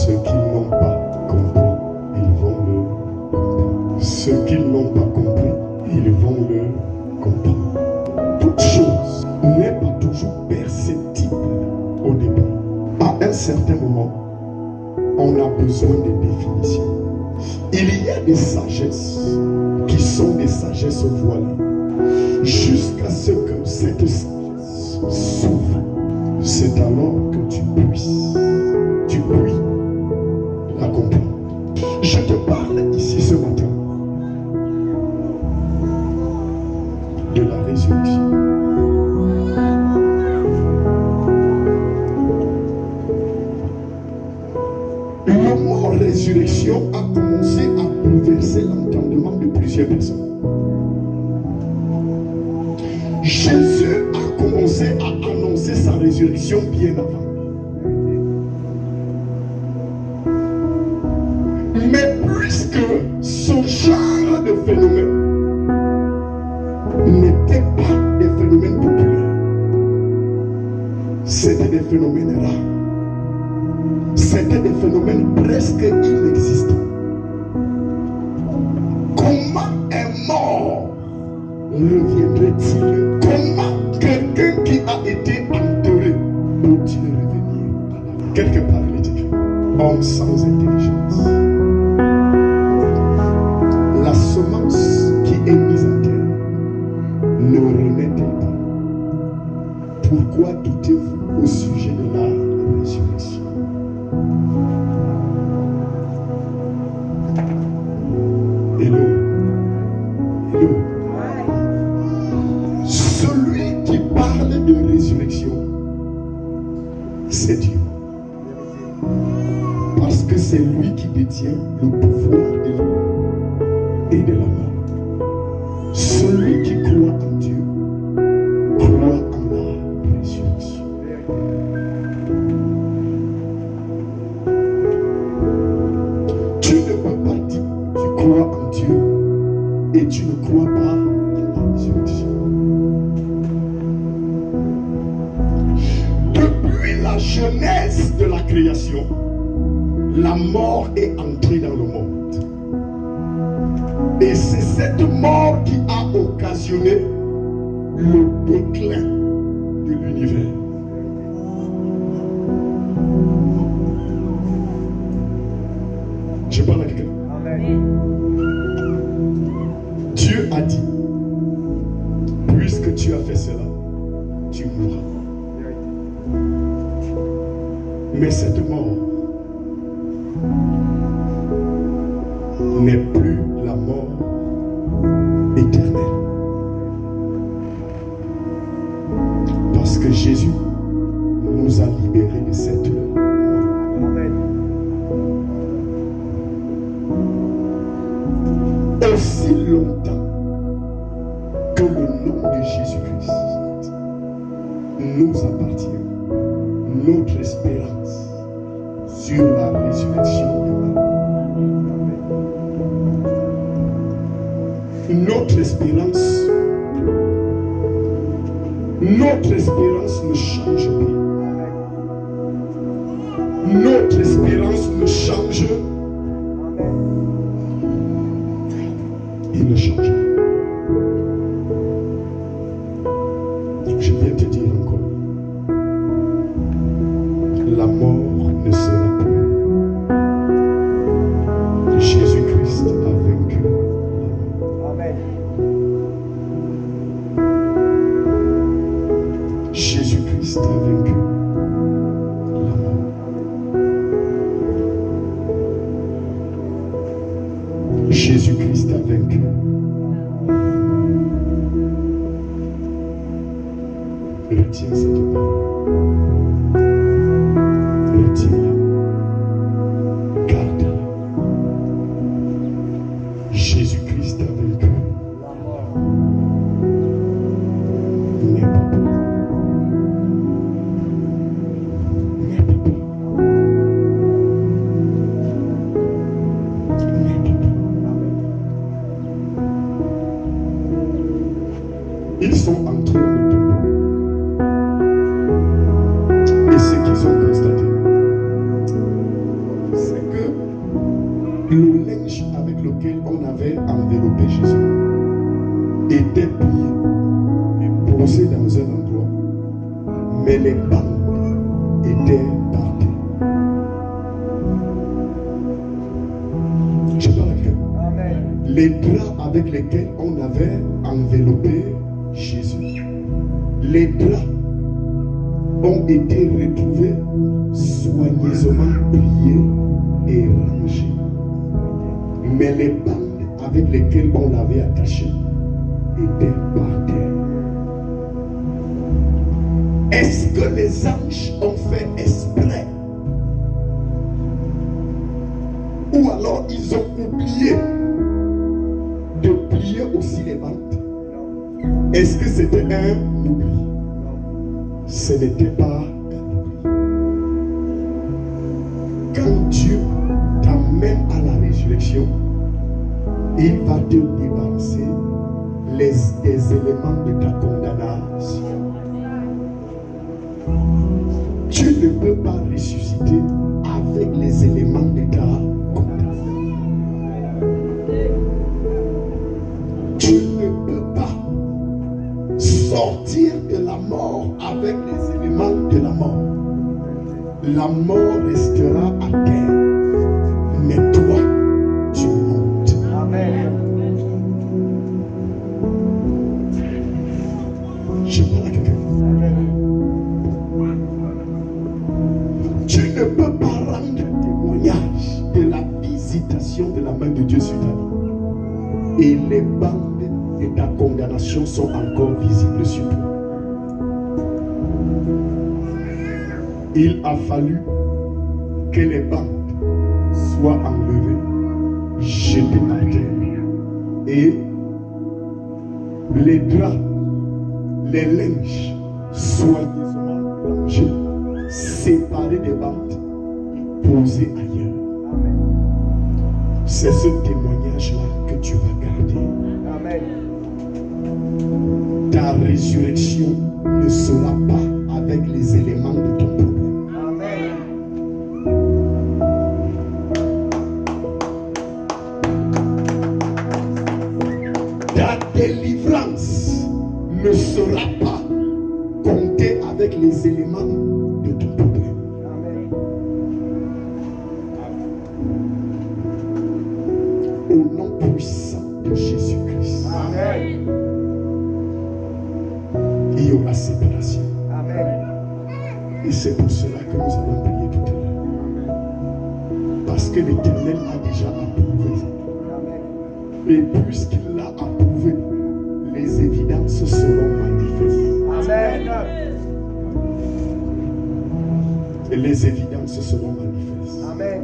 Ceux qui n'ont pas compris, ils vont le comprendre. Ceux qui n'ont pas compris, ils vont le comprendre. Toute chose n'est pas toujours perceptible au départ. À un certain moment, on a besoin de définitions. Il y a des sagesses qui sont des sagesses voilées. Jusqu'à ce que cette sagesse s'ouvre. C'est alors que tu puisses la comprendre. Je te parle ici ce matin de la résurrection. Le mot résurrection a commencé à bouleverser l'entendement de plusieurs personnes. Jésus a commencé à annoncer sa résurrection bien avant. Mais puisque ce genre de phénomène n'était pas des phénomènes populaires, c'était des phénomènes rares. C'était des phénomènes presque inexistants. Comment un mort reviendrait-il? Comment quelqu'un qui a été enterré peut-il revenir? Quelque part, il est écrit: homme sans intelligence. La semence qui est mise en terre ne renaît-elle pas? Pourquoi doutez-vous au sujet de la résurrection? Hello. Hello. Celui qui parle de résurrection, c'est Dieu. Parce que c'est lui qui détient le pouvoir de la vie et de la mort. Celui qui croit en Dieu croit en la résurrection. Tu ne peux pas dire tu crois en Dieu et tu ne crois pas en la résurrection. Depuis la genèse de la création, la mort est entrée dans le monde. Et c'est cette mort qui a occasionné le déclin de l'univers. Je parle à quelqu'un. Dieu a dit, puisque tu as fait cela, tu mourras. Mais cette mort n'est plus la mort éternelle. Parce que Jésus nous a libérés de cette mort. Aussi longtemps que le nom de Jésus-Christ nous appartient, notre espérance sur la résurrection demeure. Notre espérance ne change pas. Notre espérance ne change pas. Il ne change pas. Je viens te dire encore, la mort ne sera plus. Jésus-Christ a vaincu la mort. Amen. Jésus-Christ a vaincu la mort. Jésus-Christ a vaincu. Retiens cette parole. Retiens-la. Garde-la. Jésus-Christ a vaincu la mort. N'aie pas peur. N'aie pas peur. N'aie pas peur. Ils sont entrés dans le tombeau. avait enveloppé Jésus était plié et posé dans un endroit, mais les bandes étaient par terre. Je parle à quelqu'un. Les draps avec lesquels on avait enveloppé Jésus, les draps ont été retrouvés soigneusement pliés et rangés. Mais les bandes avec lesquelles on l'avait attaché étaient par terre. Est-ce que les anges ont fait exprès? Ou alors ils ont oublié de plier aussi les bandes? Est-ce que c'était un oubli? Ce n'était pas un oubli. Quand Dieu t'amène à la résurrection, il va te débarrasser des éléments de ta condamnation. Tu ne peux pas ressusciter avec les éléments de ta condamnation. Tu ne peux pas sortir de la mort avec les éléments de la mort. La mort restera à terre, mais toi, tu montes. Amen. Je parle à quelqu'un. Tu ne peux pas rendre témoignage de la visitation de la main de Dieu sur ta vie. Et les bandes de ta condamnation sont encore visibles sur toi. Il a fallu que les bandes soient enlevées, jetées par terre, et les draps, les linges soigneusement rangés, séparés des bandes, posés ailleurs. C'est ce témoignage-là que tu vas garder. Amen. Ta résurrection ne sera pas avec les éléments de ton problème. Ta délivrance ne sera pas comptée avec les éléments de ton problème. Amen. Au nom puissant de Jésus-Christ, Amen. Il y aura séparation. Amen. Et c'est pour cela que nous allons prier tout à l'heure. Parce que l'Éternel a déjà approuvé. Et puisqu'il l'a approuvé, les évidences seront manifestes. Amen. Et les évidences seront manifestes. Amen.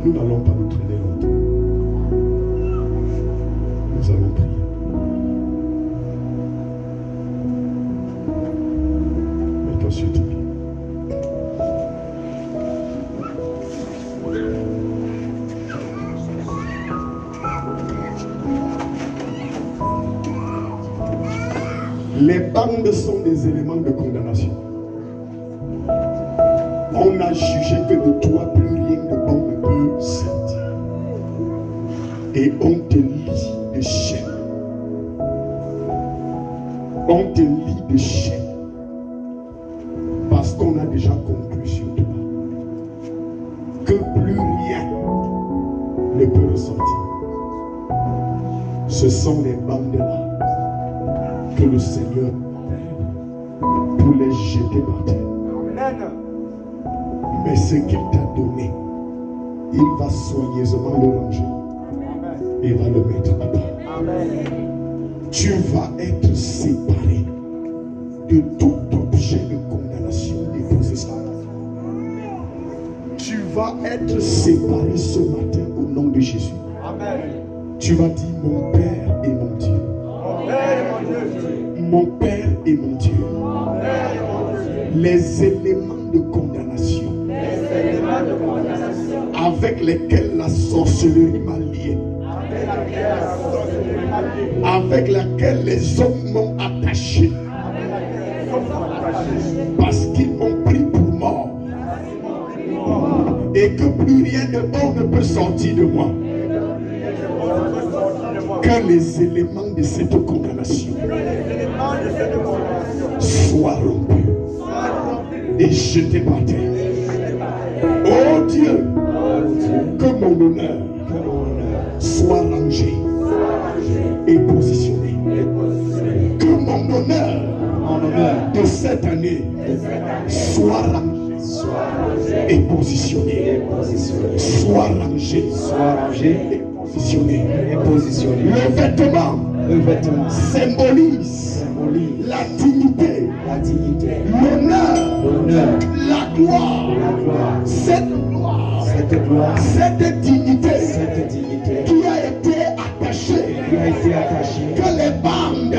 Nous n'allons pas nous traîner longtemps. Nous allons prier. Mets-toi sur tes pieds. Les bandes sont des éléments de condamnation. On a jugé que de toi, plus rien de bon ne peut sortir. Et on te lie de chaînes. On te lie de chaînes. Parce qu'on a déjà conclu sur toi que plus rien ne peut ressortir. Ce sont les bandes-là que le Seigneur pour les jeter par terre. Mais ce qu'il t'a donné, il va soigneusement le ranger et va le mettre à part. Tu vas être séparé de tout objet de condamnation déposé sur toi. Tu vas être séparé ce matin au nom de Jésus. Amen. Tu vas dire: mon Père et mon Dieu. Mon Père et mon Dieu. Les éléments de condamnation avec lesquels la sorcellerie m'a lié, avec laquelle les hommes m'ont attaché, parce qu'ils m'ont pris pour mort, et que plus rien de bon ne peut sortir de moi. Que les éléments de cette condamnation soient rompus et jetés par terre. Oh Dieu, que mon honneur soit rangé et positionné. Que mon honneur de cette année soit rangé et positionné. Soit rangé et positionné. Le vêtement symbolise la dignité, l'honneur, la gloire. Cette gloire, cette dignité qui a été attachée, que les bandes,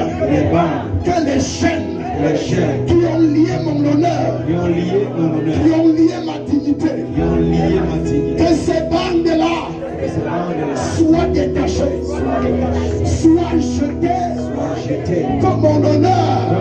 que les chaînes qui ont lié mon honneur, qui ont lié ma dignité, que ces bandes-là soient détachées, soient jetées, que mon honneur